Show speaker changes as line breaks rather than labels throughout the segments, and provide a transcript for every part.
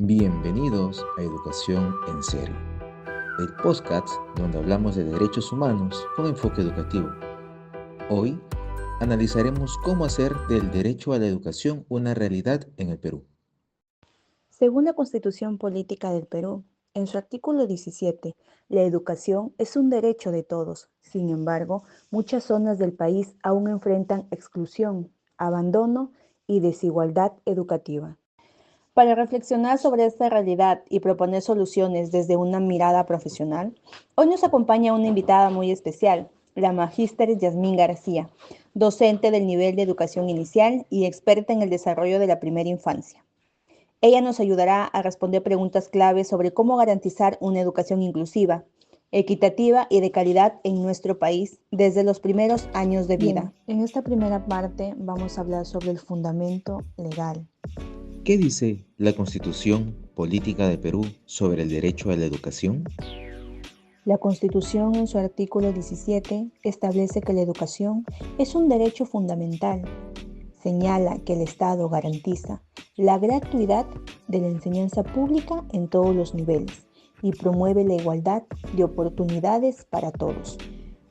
Bienvenidos a Educación en Serio, el podcast donde hablamos de derechos humanos con enfoque educativo. Hoy analizaremos cómo hacer del derecho a la educación una realidad en el Perú.
Según la Constitución Política del Perú, en su artículo 17, la educación es un derecho de todos. Sin embargo, muchas zonas del país aún enfrentan exclusión, abandono y desigualdad educativa. Para reflexionar sobre esta realidad y proponer soluciones desde una mirada profesional, hoy nos acompaña una invitada muy especial, la magíster Yasmín García, docente del nivel de educación inicial y experta en el desarrollo de la primera infancia. Ella nos ayudará a responder preguntas claves sobre cómo garantizar una educación inclusiva, equitativa y de calidad en nuestro país desde los primeros años de vida. En esta primera parte vamos a hablar sobre el fundamento legal.
¿Qué dice la Constitución Política de Perú sobre el derecho a la educación?
La Constitución, en su artículo 17, establece que la educación es un derecho fundamental. Señala que el Estado garantiza la gratuidad de la enseñanza pública en todos los niveles y promueve la igualdad de oportunidades para todos.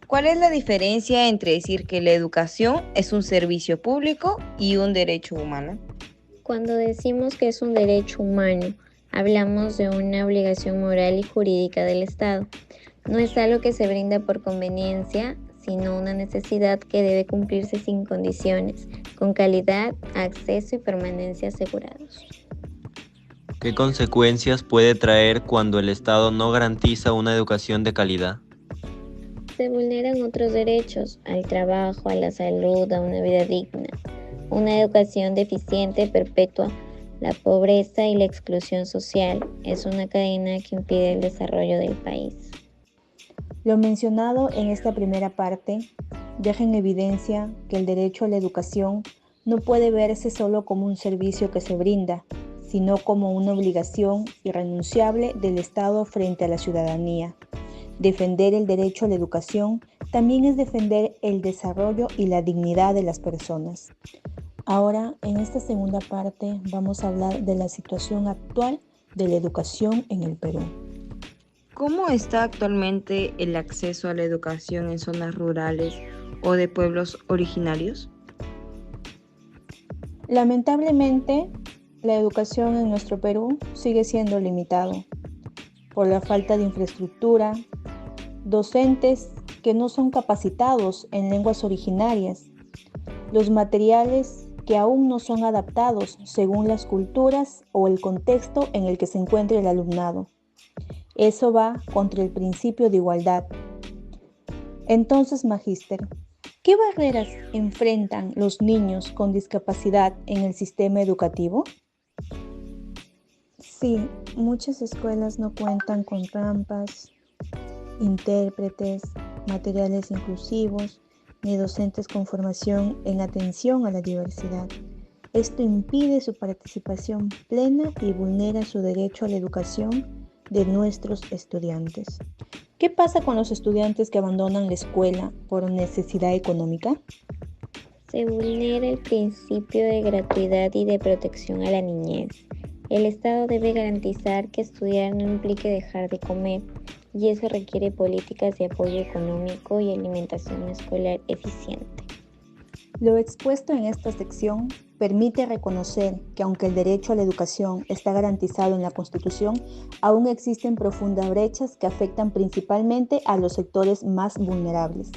¿Cuál es la diferencia entre decir que la educación es un servicio público y un derecho humano?
Cuando decimos que es un derecho humano, hablamos de una obligación moral y jurídica del Estado. No es algo que se brinda por conveniencia, sino una necesidad que debe cumplirse sin condiciones, con calidad, acceso y permanencia asegurados.
¿Qué consecuencias puede traer cuando el Estado no garantiza una educación de calidad?
Se vulneran otros derechos, al trabajo, a la salud, a una vida digna. Una educación deficiente perpetúa la pobreza y la exclusión social. Es una cadena que impide el desarrollo del país.
Lo mencionado en esta primera parte deja en evidencia que el derecho a la educación no puede verse solo como un servicio que se brinda, sino como una obligación irrenunciable del Estado frente a la ciudadanía. Defender el derecho a la educación también es defender el desarrollo y la dignidad de las personas. Ahora, en esta segunda parte, vamos a hablar de la situación actual de la educación en el Perú.
¿Cómo está actualmente el acceso a la educación en zonas rurales o de pueblos originarios?
Lamentablemente, la educación en nuestro Perú sigue siendo limitado por la falta de infraestructura, docentes que no son capacitados en lenguas originarias, los materiales que aún no son adaptados según las culturas o el contexto en el que se encuentre el alumnado. Eso va contra el principio de igualdad. Entonces, magíster, ¿qué barreras enfrentan los niños con discapacidad en el sistema educativo? Sí, muchas escuelas no cuentan con rampas, intérpretes, materiales inclusivos, ni docentes con formación en atención a la diversidad. Esto impide su participación plena y vulnera su derecho a la educación de nuestros estudiantes. ¿Qué pasa con los estudiantes que abandonan la escuela por necesidad económica?
Se vulnera el principio de gratuidad y de protección a la niñez. El Estado debe garantizar que estudiar no implique dejar de comer, y eso requiere políticas de apoyo económico y alimentación escolar eficiente.
Lo expuesto en esta sección permite reconocer que aunque el derecho a la educación está garantizado en la Constitución, aún existen profundas brechas que afectan principalmente a los sectores más vulnerables.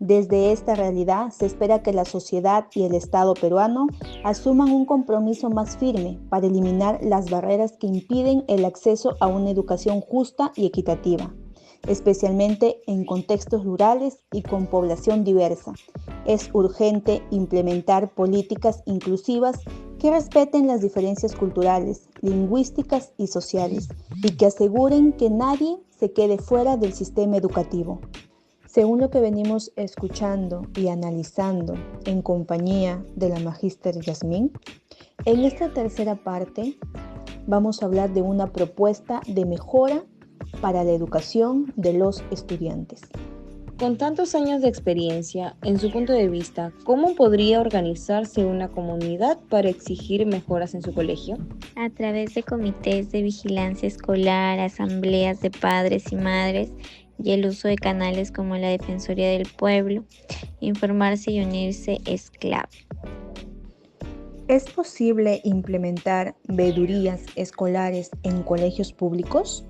Desde esta realidad se espera que la sociedad y el Estado peruano asuman un compromiso más firme para eliminar las barreras que impiden el acceso a una educación justa y equitativa, especialmente en contextos rurales y con población diversa. Es urgente implementar políticas inclusivas que respeten las diferencias culturales, lingüísticas y sociales y que aseguren que nadie se quede fuera del sistema educativo. Según lo que venimos escuchando y analizando en compañía de la magíster Yasmín, en esta tercera parte vamos a hablar de una propuesta de mejora para la educación de los estudiantes.
Con tantos años de experiencia, en su punto de vista, ¿cómo podría organizarse una comunidad para exigir mejoras en su colegio?
A través de comités de vigilancia escolar, asambleas de padres y madres y el uso de canales como la Defensoría del Pueblo, informarse y unirse es clave.
¿Es posible implementar veedurías escolares en colegios públicos?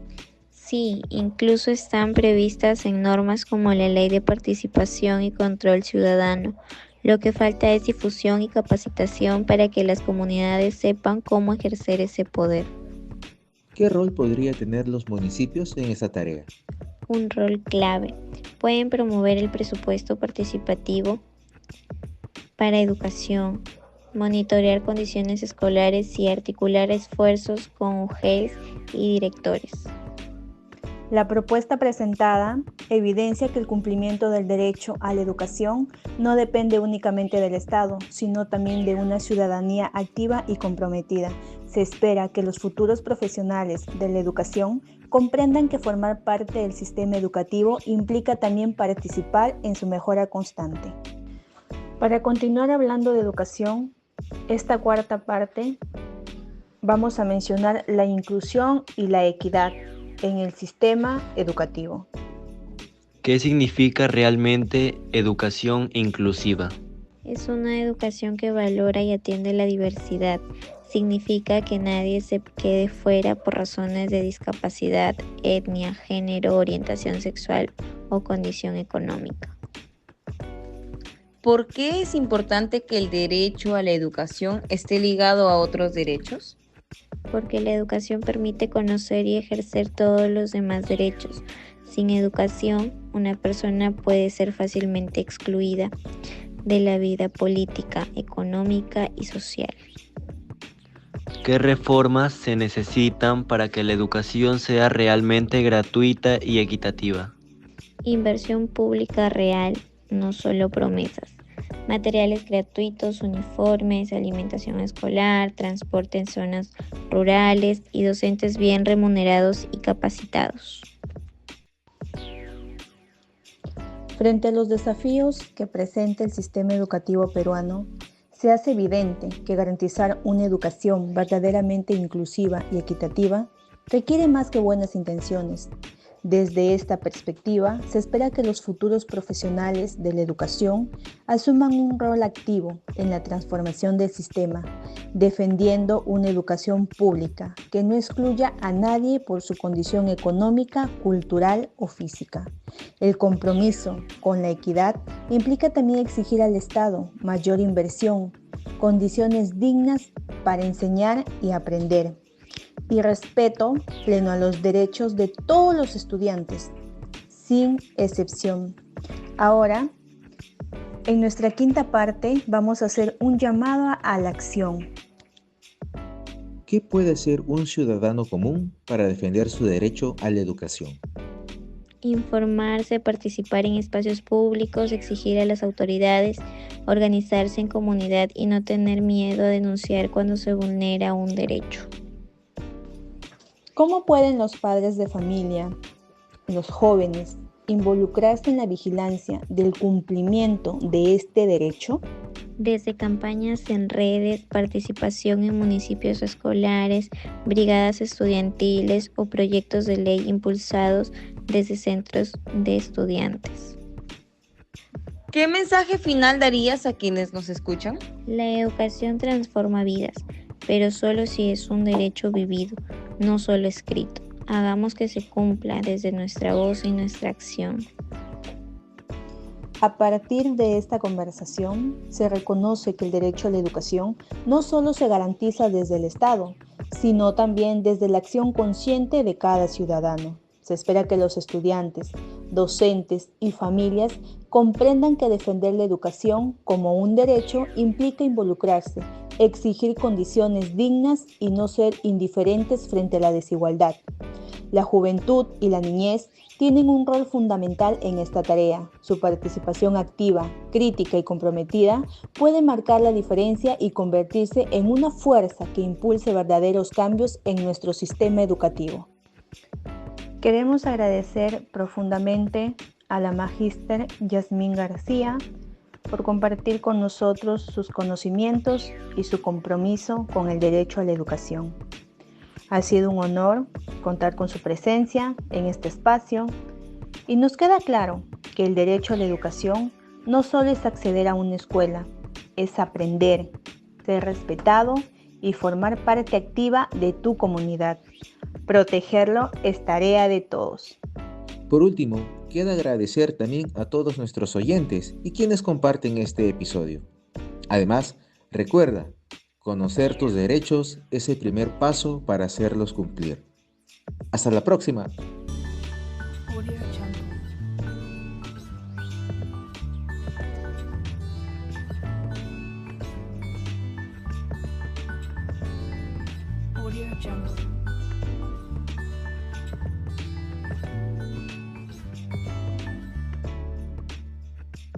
Sí, incluso están previstas en normas como la Ley de Participación y Control Ciudadano. Lo que falta es difusión y capacitación para que las comunidades sepan cómo ejercer ese poder.
¿Qué rol podría tener los municipios en esta tarea?
Un rol clave. Pueden promover el presupuesto participativo para educación, monitorear condiciones escolares y articular esfuerzos con UGELs y directores.
La propuesta presentada evidencia que el cumplimiento del derecho a la educación no depende únicamente del Estado, sino también de una ciudadanía activa y comprometida. Se espera que los futuros profesionales de la educación comprendan que formar parte del sistema educativo implica también participar en su mejora constante. Para continuar hablando de educación, esta cuarta parte vamos a mencionar la inclusión y la equidad en el sistema educativo.
¿Qué significa realmente educación inclusiva?
Es una educación que valora y atiende la diversidad. Significa que nadie se quede fuera por razones de discapacidad, etnia, género, orientación sexual o condición económica.
¿Por qué es importante que el derecho a la educación esté ligado a otros derechos?
Porque la educación permite conocer y ejercer todos los demás derechos. Sin educación, una persona puede ser fácilmente excluida de la vida política, económica y social.
¿Qué reformas se necesitan para que la educación sea realmente gratuita y equitativa?
Inversión pública real, no solo promesas. Materiales gratuitos, uniformes, alimentación escolar, transporte en zonas rurales y docentes bien remunerados y capacitados.
Frente a los desafíos que presenta el sistema educativo peruano, se hace evidente que garantizar una educación verdaderamente inclusiva y equitativa requiere más que buenas intenciones. Desde esta perspectiva, se espera que los futuros profesionales de la educación asuman un rol activo en la transformación del sistema, defendiendo una educación pública que no excluya a nadie por su condición económica, cultural o física. El compromiso con la equidad implica también exigir al Estado mayor inversión, condiciones dignas para enseñar y aprender, y respeto pleno a los derechos de todos los estudiantes, sin excepción. Ahora, en nuestra quinta parte, vamos a hacer un llamado a la acción.
¿Qué puede hacer un ciudadano común para defender su derecho a la educación?
Informarse, participar en espacios públicos, exigir a las autoridades, organizarse en comunidad y no tener miedo a denunciar cuando se vulnera un derecho.
¿Cómo pueden los padres de familia, los jóvenes, involucrarse en la vigilancia del cumplimiento de este derecho?
Desde campañas en redes, participación en municipios escolares, brigadas estudiantiles o proyectos de ley impulsados desde centros de estudiantes.
¿Qué mensaje final darías a quienes nos escuchan?
La educación transforma vidas, pero solo si es un derecho vivido, no solo escrito. Hagamos que se cumpla desde nuestra voz y nuestra acción.
A partir de esta conversación, se reconoce que el derecho a la educación no solo se garantiza desde el Estado, sino también desde la acción consciente de cada ciudadano. Se espera que los estudiantes, docentes y familias comprendan que defender la educación como un derecho implica involucrarse, exigir condiciones dignas y no ser indiferentes frente a la desigualdad. La juventud y la niñez tienen un rol fundamental en esta tarea. Su participación activa, crítica y comprometida puede marcar la diferencia y convertirse en una fuerza que impulse verdaderos cambios en nuestro sistema educativo. Queremos agradecer profundamente a la magíster Yasmín García por compartir con nosotros sus conocimientos y su compromiso con el derecho a la educación. Ha sido un honor contar con su presencia en este espacio y nos queda claro que el derecho a la educación no solo es acceder a una escuela, es aprender, ser respetado y formar parte activa de tu comunidad. Protegerlo es tarea de todos.
Por último, queda agradecer también a todos nuestros oyentes y quienes comparten este episodio. Además, recuerda, conocer tus derechos es el primer paso para hacerlos cumplir. Hasta la próxima.
Audio Jungle.